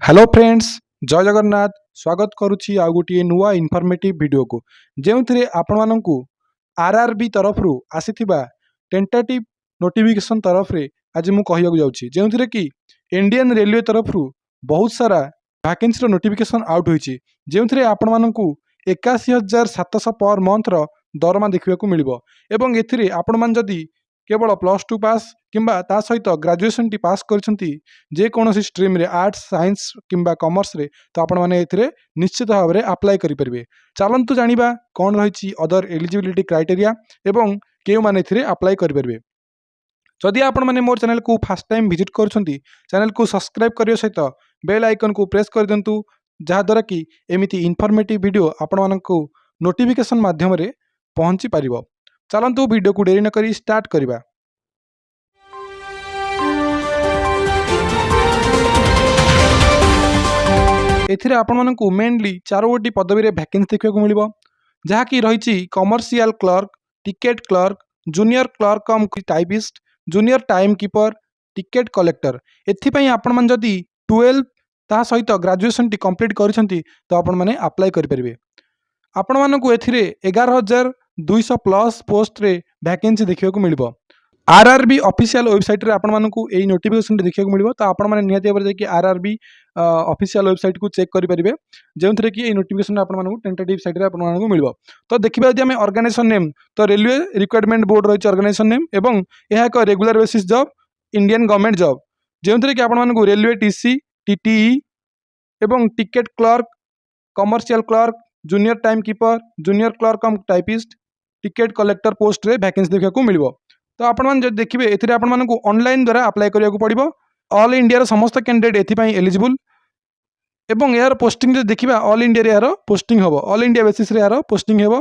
Hello friends, जय जगन्नाथ। स्वागत करुछि आ गोटे नुआ इनफॉर्मेटिव वीडियो को जो थे आपण मानू आरआरबी तरफ आसीथिबा टेंटेटिव नोटिफिकेशन तरफ रे आज मु कहिया जाउछि जो थे कि इंडियन रेलवे तरफ बहुत सारा वैकेंसी नोटिफिकेशन आउट होइछि जो थे आपण मानू 81,700 पर मंथ रो दरमा देखा मिलिबो एवं एथिरे आपण मान जदि केवल +2 पास किंबा ता सहित ग्रेजुएशन टी पास करछंती जे कोनोसी स्ट्रीम रे आर्ट्स साइंस किंबा कॉमर्स रे तो आपण माने एथिरे निश्चित भाव में अप्लाई करि परिबे। चलंतु जानिबा कोन रहिछि अदर एलिजिबिलिटी क्राइटेरिया एवं केउ माने एथिरे अप्लाई करि परिबे। जदि आपण माने मोर चैनल को फर्स्ट टाइम विजिट करछंती चैनल को सब्सक्राइब करियो सहित बेल आइकन को प्रेस कर दियंतु जहा द्वारा कि एमिति इनफॉर्मेटिव वीडियो आपण मानकु नोटिफिकेशन माध्यम रे पहुंची पारिबो। चलंतु वीडियो को देरी न करी स्टार्ट करिबा। एथिरे आपण मानकु मेनली 4 पदवी रे वैकेंसी देखा मिलिबो जहाँकि रही commercial clerk, ticket clerk, junior clerk cum typist, junior time keeper, ticket collector. एथिपई आपण मान जदि 12 ता सहित ग्रेजुएशन टी कंप्लीट करिसेंती तो आपण माने अप्लाई करि परिबे। आपण मानकु एथिरे 11,200 प्लस पोस्ट रे वैकेंसी देखा मिलिबो। आरआरबी ऑफिशियल वेबसाइट रे आपण मानकु एई नोटिफिकेशन देखा मिलिबो तो आपण माने निहाती भाबरे कि आरआरबी ऑफिशियल वेबसाइट को चेक करि परिबे जेउथरे कि एई नोटिफिकेशन आपण मानकु टेंटेटिव साइट रे आपण मानकु मिलिबो। तो देखिबा जदि हम ऑर्गेनाइजेशन नेम तो रेलवे रिक्वायरमेंट बोर्ड रही ऑर्गेनाइजेशन नेम एवं यह एक regular basis job Indian government job जेउथरे कि आपण मानकु रेलवे टीसी, टीटीई एवं ticket clerk, commercial clerk, junior time keeper, junior clerk cum typist, ticket collector post रे वैकेंसी देखा मिलिबो। तो आपण मान जब देखिए एथिरे आपण मानकु ऑनलाइन द्वारा अप्लाई करिया को पड़िबो। ऑल इंडिया रो समस्त कैंडिडेट एथिपई एलिजिबल एवं यार पोस्टिंग जो देखिबा ऑल इंडिया रे यार पोस्टिंग होबो, ऑल इंडिया बेसिस रे यार पोस्टिंग हेबो।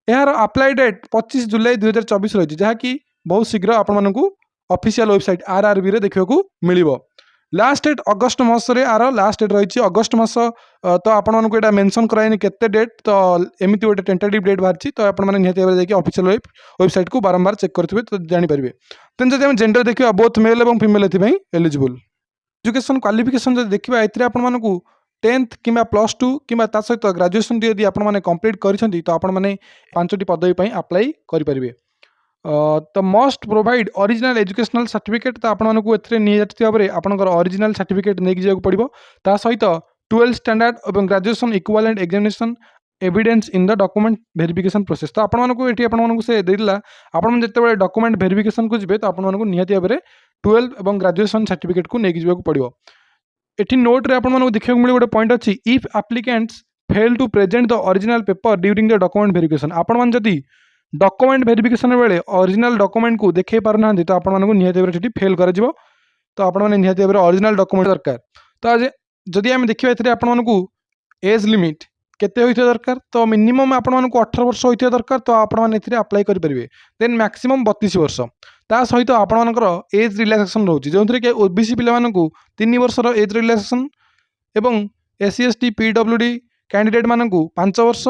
यार अप्लाई डेट 25 जुलाई 2024 रही जहाँ कि बहुत शीघ्र आपण मानकु ऑफिशियल वेबसाइट आरआरबी रे देखा को मिलिबो। लास्ट डेट अगस्त मास रे आर लास्ट डेट रही अगस्त मास तो आपण मानकु एटा मेंशन कराइनी केते डेट तो एमिति गोटे टेंटेटिव डेट बाहरची तो आपण माने निहते भाबरे जाके ऑफिशियल वेबसाइट को बारंबार चेक करथिबे तो जानि परिबे। देन जदि हम जेंडर देखिबा बोथ मेल एवं फीमेल एथिबई एलिजिबल। एजुकेशन क्वालिफिकेशन जदि देखिबा एथिरे आपण मानकु 10th किंबा +2 किंबा ता सहित ग्रेजुएशन यदि आपण माने कंप्लीट करिसेंती तो आपण माने 5टी पदवी पई अप्लाई करि परिबे। तो must provide original educational certificate तो आपण मानकु एथिरे नियति भाबरे आपनकर ओरिजिनल सर्टिफिकेट नेकि जायक पड़िबो ता सहित 12th स्टैंडर्ड एवं graduation equivalent examination evidence in the document verification process. तो आपण मानकु एठी आपण मानकु से देला आपण मन जते डॉक्यूमेंट वेरिफिकेशन को जिबे तो आपण मानकु नियति भाबरे 12 एवं ग्रेजुएशन सर्टिफिकेट को नेकि जायक पड़िबो। एठी नोट रे आपण मानकु देखियो मिले गोटे पॉइंट अछि if applicants fail to present the original paper during the document verification. आपण मान जदि डॉक्यूमेंट वेरिफिकेशन बेले ओरिजिनल डॉक्यूमेंट को देखै पार ना तो आपण मानकु निहते भाबरे सेठी फेल करा जिवो। तो आपण माने निहते भाबरे ओरिजिनल डॉक्यूमेंट दरकार। तो आज जदि हम देखिबा एथिरे आपण मानकु एज लिमिट केते होइथे दरकार तो मिनिमम आपण मानकु 18 वर्ष होइथे दरकार तो आपण माने एथिरे अप्लाई करि परिबे। देन मैक्सिमम 32 वर्ष ता सहित आपण मानकर एज रिलैक्सेशन रहउची जोंथरे के ओबीसी पिला मानकु 3 वर्ष रो एज रिलैक्सेशन एवं एससी एसटी पीडब्ल्यूडी कैंडिडेट मानकु 5 वर्ष,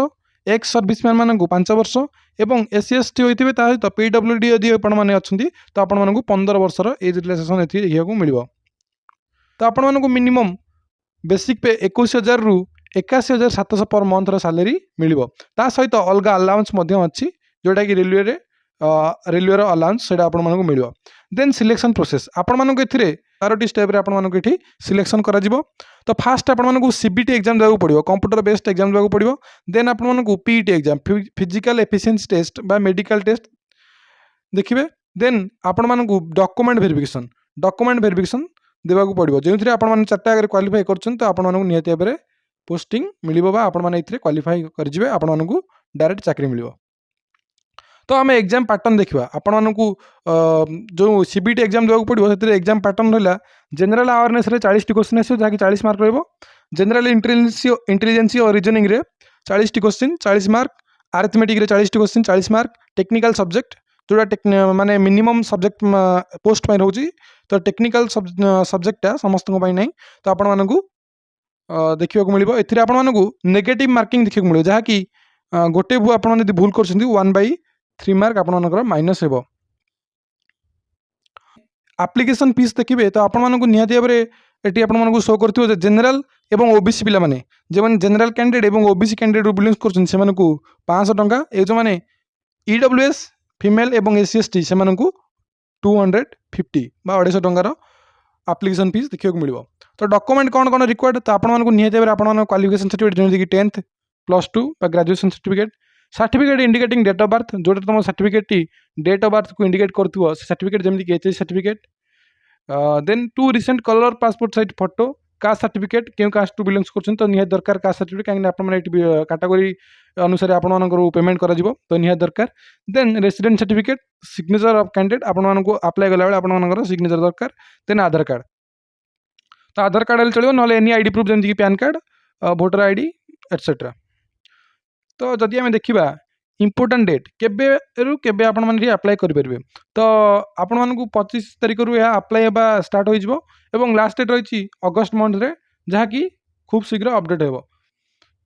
एक्स सर्विसमैन मानकु 5 वर्ष एवं एससी एसटी होइथिबे ता सहित पीडब्ल्यूडी यदि आपण माने अछंती तो आपण मानकु 15 वर्ष रो एज रिलैक्सेशन एथि देखिया को मिलिबो। तो आपण मानकु मिनिमम बेसिक पे 21,000 रु 81,700 पर मंथ रो सैलरी मिलिबो। ता सहित अलगा अलाउंस मध्य अछि जोटा कि रेलवे रो अलाउंस सेटा आपण मानकु मिलिबो। देन सिलेक्शन प्रोसेस आपण मानकु एथिरे 4टी स्टेप रे आपण मानकु एठी सिलेक्शन करा जिवो। तो फास्ट आपण मानकु सीबीटी एग्जाम देबाक पड़िबो, कंप्यूटर बेस्ड एग्जाम देबाक पड़िबो। देन आपण मानकु PET exam physical efficiency test बा मेडिकल टेस्ट देखिबे। देन आपण मानकु डॉक्यूमेंट वेरिफिकेशन देबाक पड़िबो जेउथरे आपण माने 4टा अगर क्वालीफाई करछन तो आपण मानकु निहते भाबरे पोस्टिंग मिलिबो बा आपण माने एथिरे क्वालीफाई कर जिवे आपण मानकु डायरेक्ट चाकरी मिलिबो। तो आम एग्जाम पैटर्न देखा आपण मानकु जो सीबीटी एग्जाम देबाक पड़िबो सेतिरे एग्जाम पैटर्न रहला जनरल अवेयरनेस रे 40 टी क्वेश्चन आसी जहाँकि 40 मार्क रहइबो। जनरल इंटेलिजेंस और रीजनिंग रे 40 टी क्वेश्चन 40 मार्क, अरिथमेटिक रे 40 T question 40 mark, technical subject जोड़ा माने मिनिमम सब्जेक्ट पोस्ट पई रहउची तो टेक्निकल सब्जेक्टा समस्त को पई नै तो आपण मानकु देखिबा को मिलिबो। एथिरे आपण मानकु नेगेटिव मार्किंग देखिबा को मिलिबो जहाँकि गोटे आपण माने भूल करछन्ती 1/3 मार्क आपण मानकर माइनस हेबो। एप्लिकेशन फीस देखिए तो आपण मानकु निहाती भाबरे एटी आपको शो कर जेनेल एवं ओबीसी पिलाने जो जेनेल कैंडिडेट और ओबीसी कैंडिडेट बिलोंग कर 500 टंका ये जो मैंने ईडब्ल्यूएस फीमेल और एससी एसटी से 250 बा 250 टंकार आप्लिकेसन फीस देखा मिल तो डॉक्यूमेंट कौन कौन रिक्वायर्ड तो आपको निहत भाव क्वालिफिकेशन सर्टिफिकेट जमीक 10th +2 graduation certificate indicating date of birth जो तुम सर्टिफिकेट डेट ऑफ बर्थ को इंडिकेट कर सर्टिफिकेट जमीक HS certificate then 2 recent colour passport size photo caste certificate क्यों कास्ट टू बिलोंग्स कर तो निहत दरकार कास्ट सर्टिफिकेट कहीं आप कैटेगरी अनुसार आपको पेमेंट कर तो निहत दरकार then resident certificate signature of candidate आपको अप्लाई कला आप सिग्नेचर दरकार देन आधार कार्ड तो आधार कार्ड चलो ना एनी आईडी प्रूफ जमीक PAN card voter ID etcetera तो जदि आम देखा इम्पोर्टाट डेट केबे आपण मैंने अप्लाई करेंगे तो आपण मानक 25 तारिख रू यह अप्लाई होगा स्टार्ट हो लास्ट डेट रही अगस्ट मंथ रे जहाँकि खूब शीघ्र अपडेट हो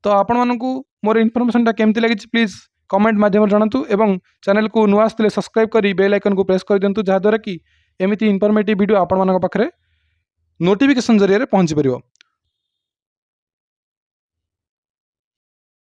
तो आपण मानक मोर इनफॉरमेशनटा केमती लगी प्लीज कमेंट माध्यम जनातु एवं चैनल को नुआ आसते सब्सक्राइब कर बेल आइकन को प्रेस कर दिंतु जहाँद्वारा कि एमती इनफॉर्मेटिव वीडियो आपण मान पाखे नोटिफिकेशन जरिए पहुँची पार